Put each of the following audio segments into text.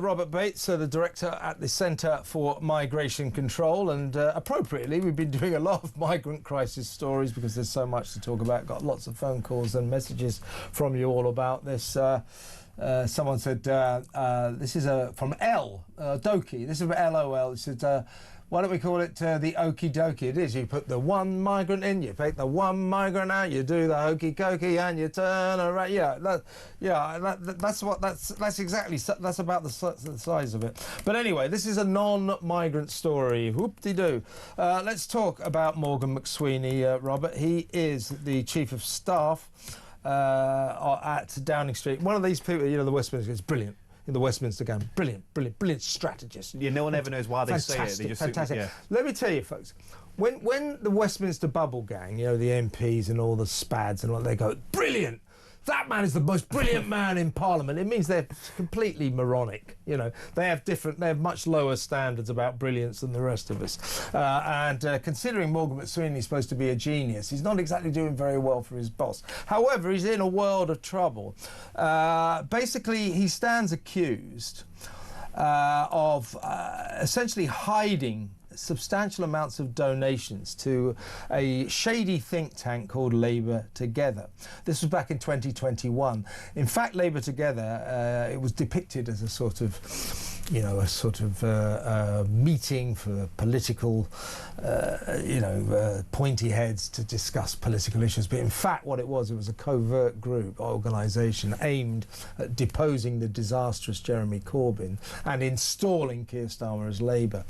Robert Bates, the director at the Centre for Migration Control, and appropriately we've been doing a lot of migrant crisis stories because there's so much to talk about. Got lots of phone calls and messages from you all about this. Someone said, this is from L, Doki, this is from LOL, it said, why don't we call it the okie dokie? It is. You put the one migrant in, you take the one migrant out, you do the hokey cokey, and you turn around. That's about the size of it. But anyway, this is a non-migrant story. Whoop-de-doo. Let's talk about Morgan McSweeney, Robert. He is the Chief of Staff at Downing Street. One of these people, you know, the Westminster is brilliant. In the Westminster game, brilliant strategist. Yeah, no one ever knows why they say it. They just fantastic. Yeah. Let me tell you, folks, when the Westminster bubble gang, you know, the MPs and all the spads and all, they go, brilliant. That man is the most brilliant man in Parliament. It means they're completely moronic. You know, they have much lower standards about brilliance than the rest of us. Considering Morgan McSweeney is supposed to be a genius, he's not exactly doing very well for his boss. However, he's in a world of trouble. Basically, he stands accused of essentially hiding substantial amounts of donations to a shady think tank called Labour Together. This was back in 2021. In fact, Labour Together, it was depicted as a sort of, you know, meeting for political, pointy heads to discuss political issues. But in fact, what it was a covert group, organisation aimed at deposing the disastrous Jeremy Corbyn and installing Keir Starmer as Labour.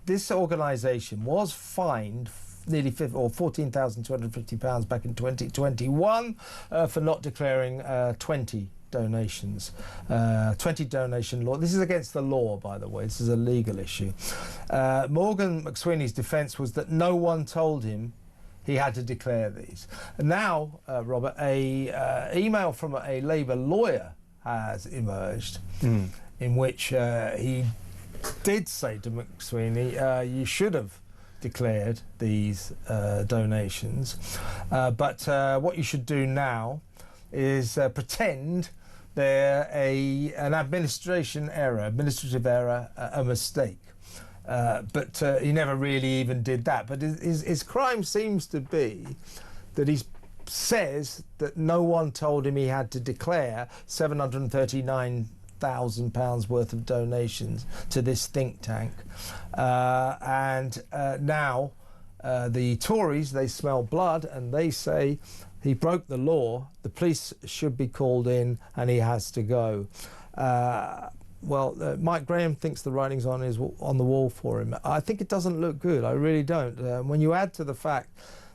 This organisation was fined nearly £14,250 back in 2021 for not declaring 20 donations, 20 donation law. This is against the law, by the way. This is a legal issue. Morgan McSweeney's defence was that no one told him he had to declare these. And now, Robert, a email from a Labour lawyer has emerged in which he did say to McSweeney, you should have declared these donations, but what you should do now is pretend they're an administrative error, a mistake. But he never really even did that. But his crime seems to be that he says that no one told him he had to declare £739,000 worth of donations to this think tank. Now the Tories, they smell blood and they say he broke the law, the police should be called in and he has to go. Mike Graham thinks the writing's on the wall for him. I think it doesn't look good, I really don't. When you add to the fact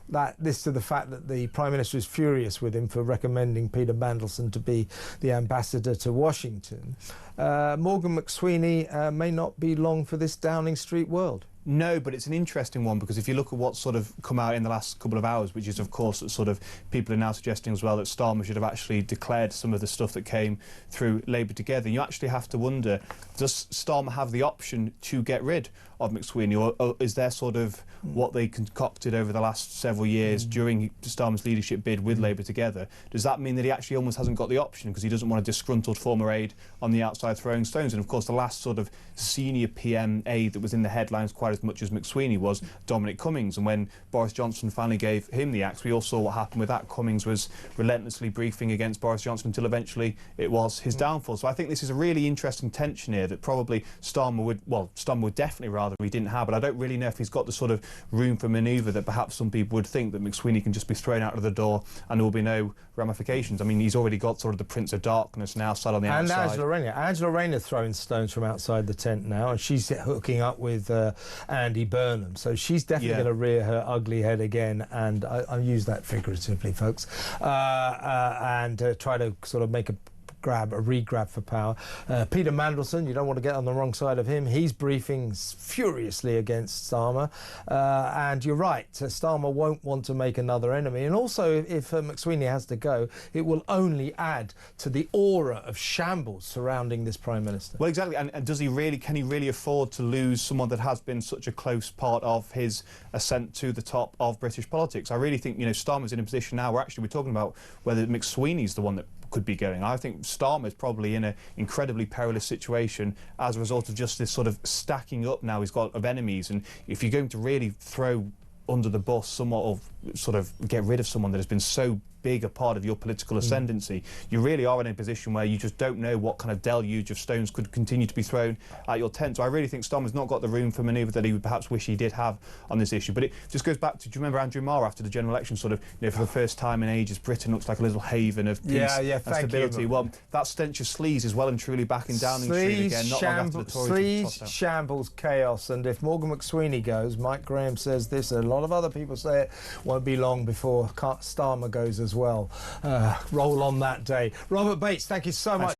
that the Prime Minister is furious with him for recommending Peter Mandelson to be the ambassador to Washington, Morgan McSweeney may not be long for this Downing Street world. No, but it's an interesting one because if you look at what's sort of come out in the last couple of hours, which is, of course, that sort of people are now suggesting as well that Starmer should have actually declared some of the stuff that came through Labour Together, you actually have to wonder, does Starmer have the option to get rid of McSweeney, or is there sort of what they concocted over the last several years during Starmer's leadership bid with Labour Together, does that mean that he actually almost hasn't got the option because he doesn't want a disgruntled former aide on the outside throwing stones? And of course the last sort of senior PM aide that was in the headlines quite as much as McSweeney was Dominic Cummings, and when Boris Johnson finally gave him the axe, we all saw what happened with that. Cummings was relentlessly briefing against Boris Johnson until eventually it was his downfall. So I think this is a really interesting tension here that probably Starmer would definitely rather he didn't have, but I don't really know if he's got the sort of room for manoeuvre that perhaps some people would think, that McSweeney can just be thrown out of the door and there will be no ramifications. I mean, he's already got sort of the Prince of Darkness now sat on the outside. And Angela Rayner throwing stones from outside the tent now, and she's hooking up with Andy Burnham, so she's definitely going to rear her ugly head again, and I use that figuratively, folks, and try to sort of make a re-grab for power. Peter Mandelson, you don't want to get on the wrong side of him. He's briefing furiously against Starmer. And you're right, Starmer won't want to make another enemy. And also, if McSweeney has to go, it will only add to the aura of shambles surrounding this Prime Minister. Well, exactly. And can he really afford to lose someone that has been such a close part of his ascent to the top of British politics? I really think, you know, Starmer's in a position now where actually we're talking about whether McSweeney's the one that could be going. I think Starmer's probably in an incredibly perilous situation as a result of just this sort of stacking up now he's got of enemies, and if you're going to really throw under the bus somewhat, of sort of get rid of someone that has been so big a part of your political ascendancy, you really are in a position where you just don't know what kind of deluge of stones could continue to be thrown at your tent. So I really think Starmer's not got the room for manoeuvre that he would perhaps wish he did have on this issue. But it just goes back to, do you remember Andrew Marr after the general election, sort of, you know, for the first time in ages, Britain looks like a little haven of peace and stability. Well, that stench of Sleaze is well and truly back in Downing Street again, not long after the Tories. Sleaze, shambles, chaos, and if Morgan McSweeney goes, Mike Graham says this, a lot of other people say it, won't be long before Starmer goes as well. Roll on that day. Robert Bates, thank you so much.